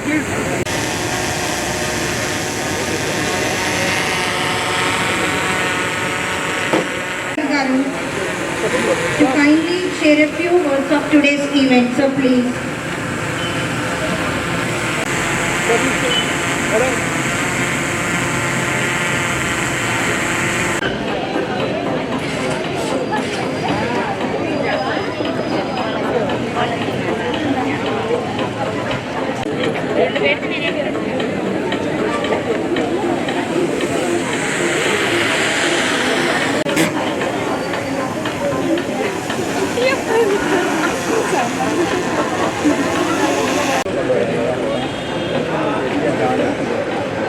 please. To kindly share a few words of today's event, so please.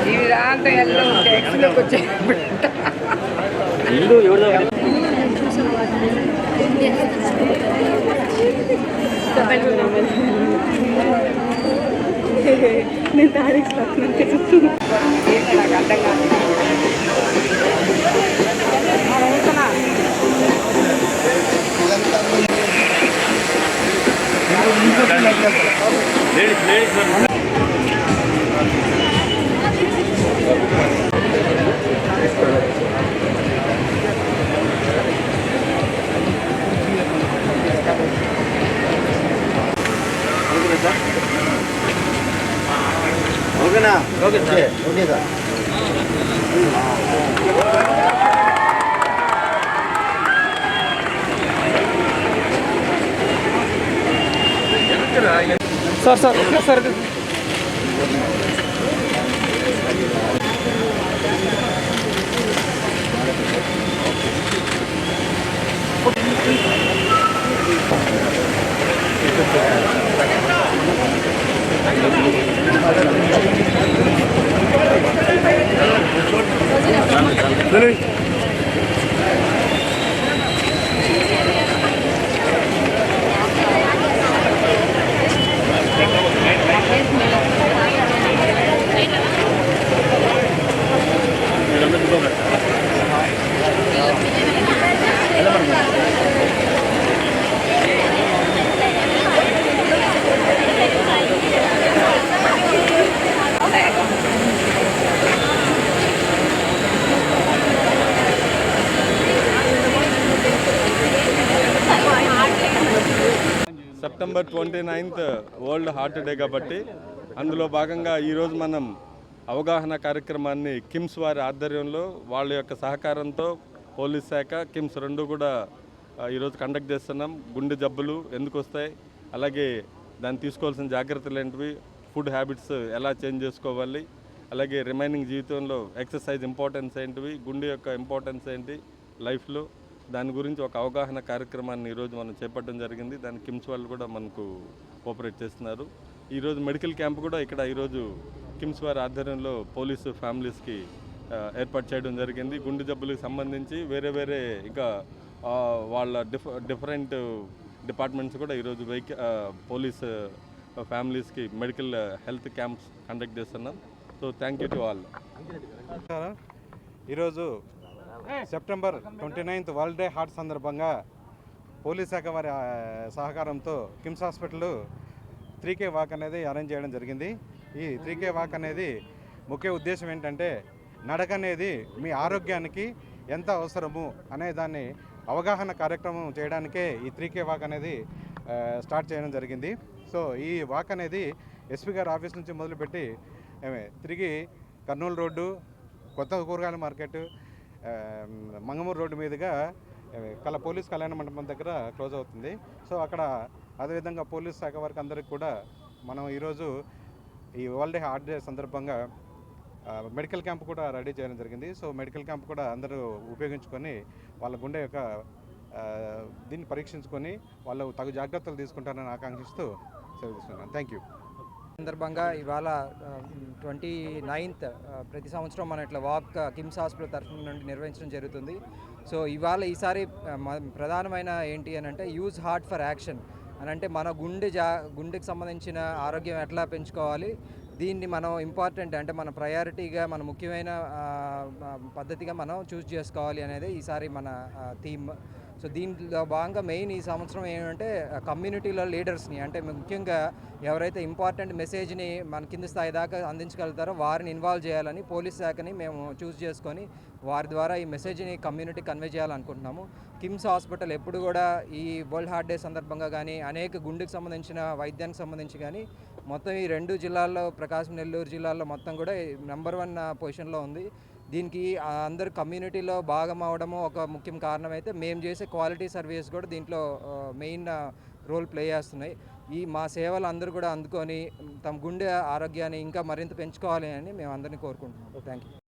జీవితాంతం yellow ట్యాక్సీలోకి వచ్చే నేను తారీఖు నాకు అర్థం కాదు. ఓకేనా? Okay sir. Okay sir. Sir sir sir September 29th world heart day కాబట్టి అందులో భాగంగా ఈరోజు మనం అవగాహన కార్యక్రమాన్ని కిమ్స్ వారి ఆధ్వర్యంలో వాళ్ళ యొక్క సహకారంతో పోలీస్ శాఖ కిమ్స్ రెండు కూడా ఈరోజు కండక్ట్ చేస్తున్నాం. గుండె జబ్బులు ఎందుకు వస్తాయి, అలాగే దాన్ని తీసుకోవాల్సిన జాగ్రత్తలు ఏంటివి, ఫుడ్ హ్యాబిట్స్ ఎలా చేంజ్ చేసుకోవాలి, అలాగే రిమైనింగ్ జీవితంలో ఎక్సర్సైజ్ ఇంపార్టెన్స్ ఏంటివి, గుండె యొక్క ఇంపార్టెన్స్ ఏంటి లైఫ్లో, దాని గురించి ఒక అవగాహన కార్యక్రమాన్ని ఈరోజు మనం చేపట్టడం జరిగింది. దానికి కిమ్స్ వాళ్ళు కూడా మనకు కోఆపరేట్ చేస్తున్నారు. ఈరోజు మెడికల్ క్యాంప్ కూడా ఇక్కడ ఈరోజు కిమ్స్ వారి ఆధ్వర్యంలో పోలీసు ఫ్యామిలీస్కి ఏర్పాటు చేయడం జరిగింది. గుండె జబ్బులకు సంబంధించి వేరే వేరే ఇంకా వాళ్ళ డిఫరెంట్ డిపార్ట్మెంట్స్ కూడా ఈరోజు పోలీస్ ఫ్యామిలీస్కి మెడికల్ హెల్త్ క్యాంప్స్ కండక్ట్ చేస్తున్నాం. So thank you to all. ఈరోజు September 29th world day heart సందర్భంగా పోలీస్ శాఖ వారి సహకారంతో కిమ్స్ హాస్పిటల్ 3K వాక్ అనేది అరేంజ్ చేయడం జరిగింది. ఈ 3K వాక్ అనేది ముఖ్య ఉద్దేశం ఏంటంటే నడక అనేది మీ ఆరోగ్యానికి ఎంత అవసరము అనే దాన్ని అవగాహన కార్యక్రమం చేయడానికే ఈ 3K వాక్ అనేది స్టార్ట్ చేయడం జరిగింది. సో ఈ వాక్ అనేది ఎస్పీ గారి ఆఫీస్ నుంచి మొదలుపెట్టి తిరిగి కర్నూలు రోడ్డు, కొత్త కూరగాయల మార్కెట్, మంగమూరు రోడ్డు మీదుగా పోలీస్ కళ్యాణ మండపం దగ్గర క్లోజ్ అవుతుంది. సో అక్కడ అదేవిధంగా పోలీస్ శాఖ వారికి అందరికీ కూడా మనం ఈరోజు ఈ వరల్డ్ డే హార్ట్ డే సందర్భంగా మెడికల్ క్యాంప్ కూడా రెడీ చేయడం జరిగింది. సో మెడికల్ క్యాంప్ కూడా అందరూ ఉపయోగించుకొని వాళ్ళ గుండె యొక్క దీన్ని పరీక్షించుకొని వాళ్ళు తగు జాగ్రత్తలు తీసుకుంటారని ఆకాంక్షిస్తూ సెలవు తీసుకున్నాను. Thank you. సందర్భంగా ఇవాళ 29th ప్రతి సంవత్సరం మనం ఇట్లా వాక్ కిమ్స్ హాస్పిటల్ తరఫు నుండి నిర్వహించడం జరుగుతుంది. సో ఇవాళ ఈసారి ప్రధానమైన ఏంటి అని అంటే యూజ్ హార్ట్ ఫర్ యాక్షన్ అని అంటే మన గుండెకి సంబంధించిన ఆరోగ్యం ఎట్లా పెంచుకోవాలి, దీన్ని మనం ఇంపార్టెంట్ అంటే మన ప్రయారిటీగా మన ముఖ్యమైన పద్ధతిగా మనం చూస్ చేసుకోవాలి అనేది ఈసారి మన థీమ్. సో దీంట్లో భాగంగా మెయిన్ ఈ సంవత్సరం ఏంటంటే కమ్యూనిటీలో లీడర్స్ని, అంటే ముఖ్యంగా ఎవరైతే ఇంపార్టెంట్ మెసేజ్ని మన కింద స్థాయి దాకా అందించగలుగుతారో వారిని ఇన్వాల్వ్ చేయాలని పోలీస్ శాఖని మేము చూస్ చేసుకొని వారి ద్వారా ఈ మెసేజ్ని కమ్యూనిటీ కన్వే చేయాలనుకుంటున్నాము. కిమ్స్ హాస్పిటల్ ఎప్పుడు కూడా ఈ వరల్డ్ హార్ట్ డే సందర్భంగా కానీ అనేక గుండెకి సంబంధించిన వైద్యానికి సంబంధించి కానీ మొత్తం ఈ 2 జిల్లాల్లో, ప్రకాశం నెల్లూరు జిల్లాల్లో మొత్తం కూడా నెంబర్ 1 పొజిషన్లో ఉంది. దీనికి అందరు కమ్యూనిటీలో భాగం అవడము ఒక ముఖ్యం కారణమైతే మేము చేసే క్వాలిటీ సర్వీస్ కూడా దీంట్లో మెయిన్ రోల్ ప్లే చేస్తున్నాయి. ఈ మా సేవలు అందరూ కూడా అందుకొని తమ గుండె ఆరోగ్యాన్ని ఇంకా మరింత పెంచుకోవాలి అని మేము అందరినీ కోరుకుంటున్నాం. Thank you.